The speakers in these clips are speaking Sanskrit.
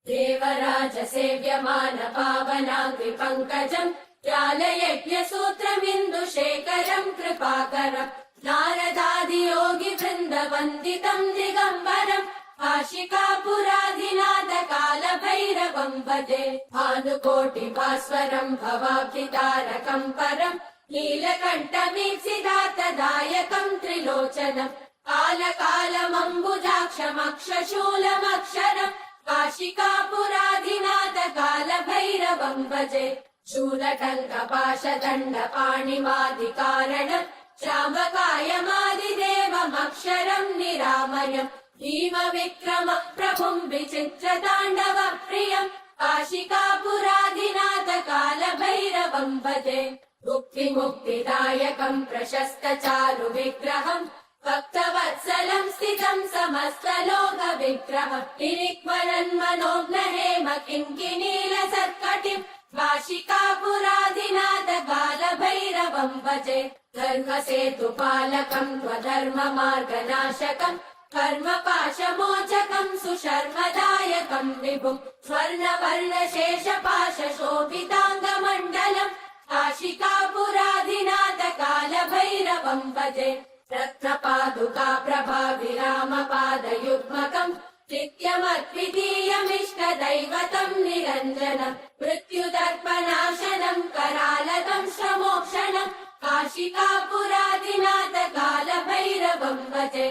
देवराज सेव्यमान पावनाङ्घ्रि पङ्कजम् ज्ञानयज्ञसूत्रमिन्दुशेखरम् कृपाकरम् नारदादियोगि वृन्दवन्दितम् दिगम्बरम् काशिकापुराधिनाथ कालभैरवम् भजे भानुकोटिभास्वरम् भवाब्धितारकम् परम् नीलकण्ठमीप्सिदातदायकम् त्रिलोचनम् कालकालमम्बुजाक्षमक्षशूलमक्षरम् काशिकापुराधिनाथ कालभैरवम् भजे शूलटङ्कपाशदण्डपाणिमादिकारणम् श्रावकायमादिदेवमक्षरम् निरामयम् भीमविक्रम प्रभुम् विचित्रताण्डव प्रियम् काशिकापुराधिनाथ कालभैरवम् भजे मुक्तिमुक्तिदायकम् प्रशस्त चारु विग्रहम् भक्तवत्सलम् स्थितम् समस्तलोक विग्रहम् निरिक्मरन् मनोज्ञहेम किङ्किणीलसत्कटिम् काशिकापुराधिनाथ कालभैरवम् भजे धर्मसेतुपालकम् त्वधर्ममार्गनाशकम् कर्मपाशमोचकम् सुशर्मदायकम् विभुम् स्वर्णवर्णशेषपाशशोभिताङ्गमण्डलम् काशिकापुराधिनाथ कालभैरवम् भजे रत्नपादुका प्रभाविरामपादयुग्मकम् नित्यमद्वितीयमिष्टदैवतम् निरञ्जनम् मृत्युदर्पनाशनम् करालतम् श्रमोक्षणम् काशिकापुराधिनाथ कालभैरवम् भजे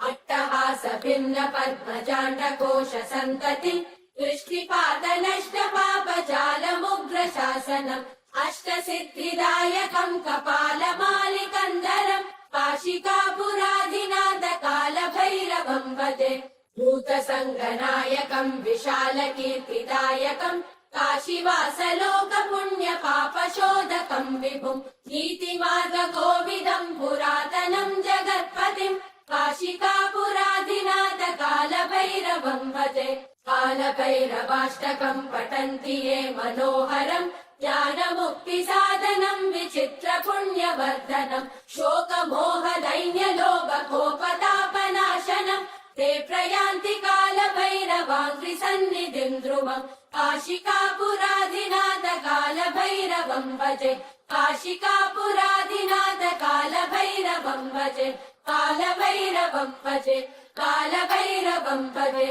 अट्टहास भिन्न पद्मजाण्डकोश सन्ततिम् दृष्टिपातनष्टपापजालमुग्रशासनम् अष्टसिद्धिदायकम् कपालमालिकन्दरम् काशिकापुराधिनाथ कालभैरवम् भजे भूतसङ्गनायकम् विशालकीर्तिदायकम् काशीवासलोकपुण्यपापशोधकम् विभुम् नीतिमार्गकोविदम् पुरातनम् जगत्पतिम् काशिकापुराधिनाथ कालभैरवम् भजे कालभैरवाष्टकम् पठन्ति ये मनोहरम् ज्ञानमुक्तिसाधनम् विचित्रपुण्यवर्धनम् शोकमोहदैन्यलोभकोपतापनाशनम् ते प्रयान्ति कालभैरवाङ्घ्रिसन्निधिम् ध्रुवम् काशिकापुराधिनाथ कालभैरवम् भजे काशिकापुराधिनाथ कालभैरवम् भजे कालभैरवम् भजे कालभैरवम् भजे।